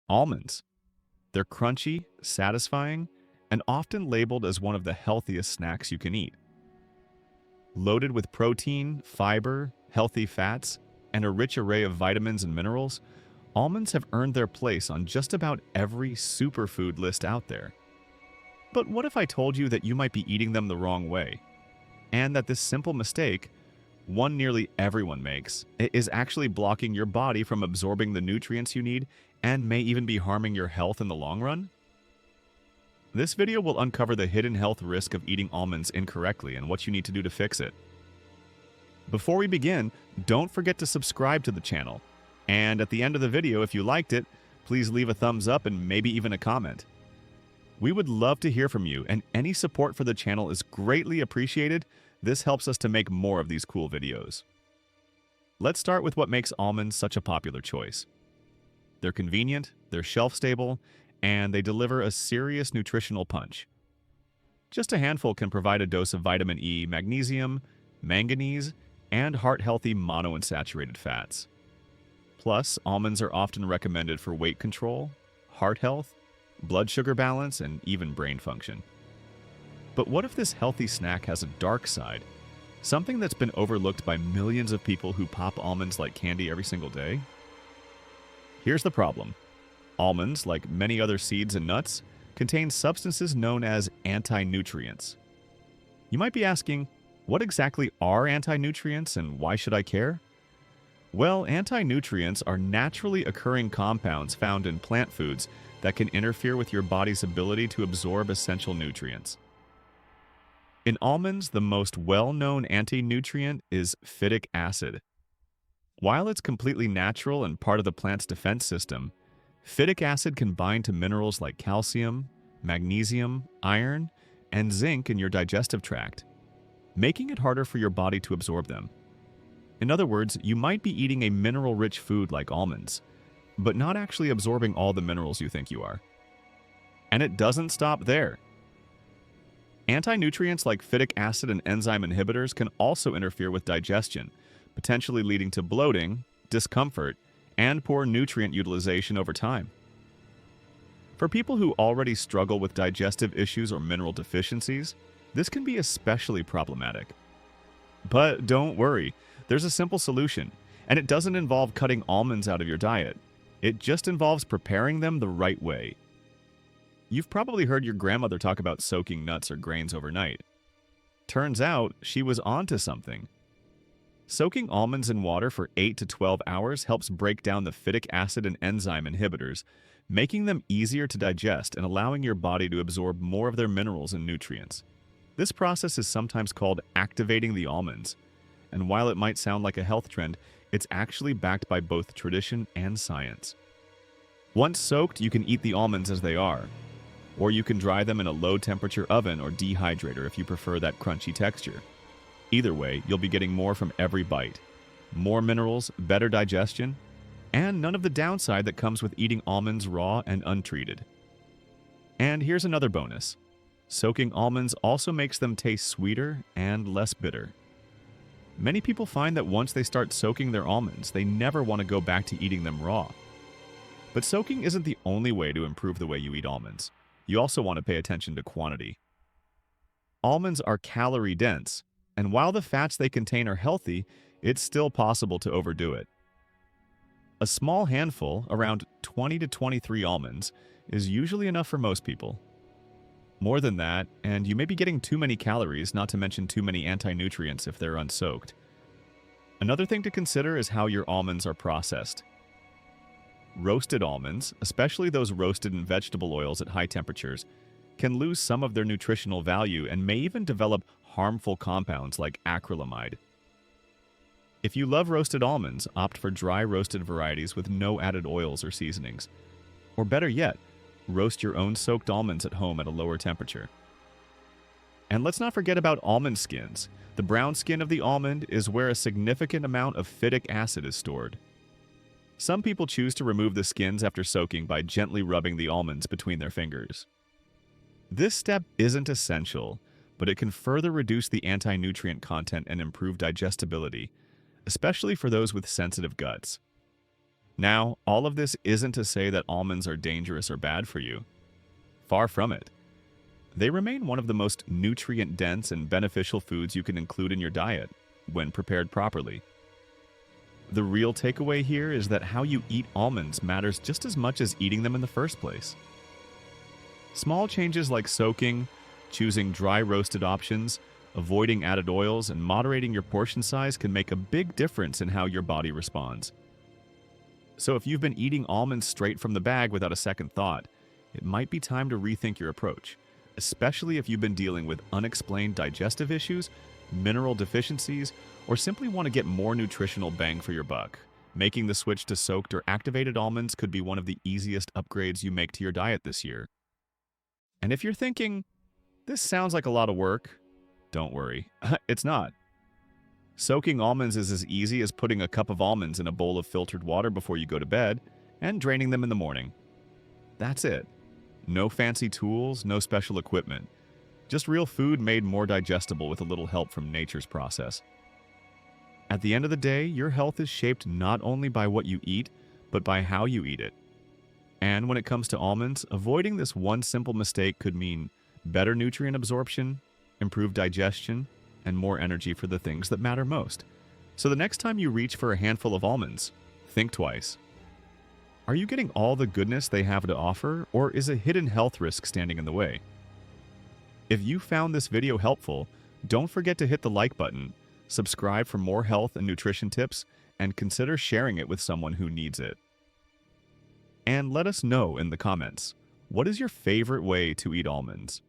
Almonds. They're crunchy, satisfying, and often labeled as one of the healthiest snacks you can eat. Loaded with protein, fiber, healthy fats, and a rich array of vitamins and minerals, almonds have earned their place on just about every superfood list out there. But what if I told you that you might be eating them the wrong way? And that this simple mistake, one nearly everyone makes, is actually blocking your body from absorbing the nutrients you need and may even be harming your health in the long run? This video will uncover the hidden health risk of eating almonds incorrectly and what you need to do to fix it. Before we begin, don't forget to subscribe to the channel. And at the end of the video, if you liked it, please leave a thumbs up and maybe even a comment. We would love to hear from you, and any support for the channel is greatly appreciated. This helps us to make more of these cool videos. Let's start with what makes almonds such a popular choice. They're convenient, they're shelf-stable, and they deliver a serious nutritional punch. Just a handful can provide a dose of vitamin E, magnesium, manganese, and heart-healthy monounsaturated fats. Plus, almonds are often recommended for weight control, heart health, blood sugar balance, and even brain function. But what if this healthy snack has a dark side? Something that's been overlooked by millions of people who pop almonds like candy every single day? Here's the problem. Almonds, like many other seeds and nuts, contain substances known as antinutrients. You might be asking, what exactly are antinutrients and why should I care? Well, antinutrients are naturally occurring compounds found in plant foods that can interfere with your body's ability to absorb essential nutrients. In almonds, the most well-known anti-nutrient is phytic acid. While it's completely natural and part of the plant's defense system, phytic acid can bind to minerals like calcium, magnesium, iron, and zinc in your digestive tract, making it harder for your body to absorb them. In other words, you might be eating a mineral-rich food like almonds, but not actually absorbing all the minerals you think you are. And it doesn't stop there. Anti-nutrients like phytic acid and enzyme inhibitors can also interfere with digestion, potentially leading to bloating, discomfort, and poor nutrient utilization over time. For people who already struggle with digestive issues or mineral deficiencies, this can be especially problematic. But don't worry, there's a simple solution, and it doesn't involve cutting almonds out of your diet. It just involves preparing them the right way. You've probably heard your grandmother talk about soaking nuts or grains overnight. Turns out she was onto something. Soaking almonds in water for 8 to 12 hours helps break down the phytic acid and enzyme inhibitors, making them easier to digest and allowing your body to absorb more of their minerals and nutrients. This process is sometimes called activating the almonds, and while it might sound like a health trend, it's actually backed by both tradition and science. Once soaked, you can eat the almonds as they are, or you can dry them in a low-temperature oven or dehydrator if you prefer that crunchy texture. Either way, you'll be getting more from every bite. More minerals, better digestion, and none of the downside that comes with eating almonds raw and untreated. And here's another bonus. Soaking almonds also makes them taste sweeter and less bitter. Many people find that once they start soaking their almonds, they never want to go back to eating them raw. But soaking isn't the only way to improve the way you eat almonds. You also want to pay attention to quantity. Almonds are calorie-dense, and while the fats they contain are healthy, it's still possible to overdo it. A small handful, around 20 to 23 almonds, is usually enough for most people. More than that, and you may be getting too many calories, not to mention too many anti-nutrients if they're unsoaked. Another thing to consider is how your almonds are processed. Roasted almonds, especially those roasted in vegetable oils at high temperatures, can lose some of their nutritional value and may even develop harmful compounds like acrylamide. If you love roasted almonds, opt for dry roasted varieties with no added oils or seasonings. Or better yet, roast your own soaked almonds at home at a lower temperature. And let's not forget about almond skins. The brown skin of the almond is where a significant amount of phytic acid is stored. Some people choose to remove the skins after soaking by gently rubbing the almonds between their fingers. This step isn't essential, but it can further reduce the anti-nutrient content and improve digestibility, especially for those with sensitive guts. Now, all of this isn't to say that almonds are dangerous or bad for you. Far from it. They remain one of the most nutrient-dense and beneficial foods you can include in your diet when prepared properly. The real takeaway here is that how you eat almonds matters just as much as eating them in the first place. Small changes like soaking, choosing dry roasted options, avoiding added oils, and moderating your portion size can make a big difference in how your body responds. So if you've been eating almonds straight from the bag without a second thought, it might be time to rethink your approach, especially if you've been dealing with unexplained digestive issues, mineral deficiencies, or simply want to get more nutritional bang for your buck. Making the switch to soaked or activated almonds could be one of the easiest upgrades you make to your diet this year. And if you're thinking, this sounds like a lot of work, don't worry, it's not. Soaking almonds is as easy as putting a cup of almonds in a bowl of filtered water before you go to bed and draining them in the morning. That's it. No fancy tools, no special equipment. Just real food made more digestible with a little help from nature's process. At the end of the day, your health is shaped not only by what you eat, but by how you eat it. And when it comes to almonds, avoiding this one simple mistake could mean better nutrient absorption, improved digestion, and more energy for the things that matter most. So the next time you reach for a handful of almonds, think twice. Are you getting all the goodness they have to offer, or is a hidden health risk standing in the way? If you found this video helpful, don't forget to hit the like button, subscribe for more health and nutrition tips, and consider sharing it with someone who needs it. And let us know in the comments, what is your favorite way to eat almonds?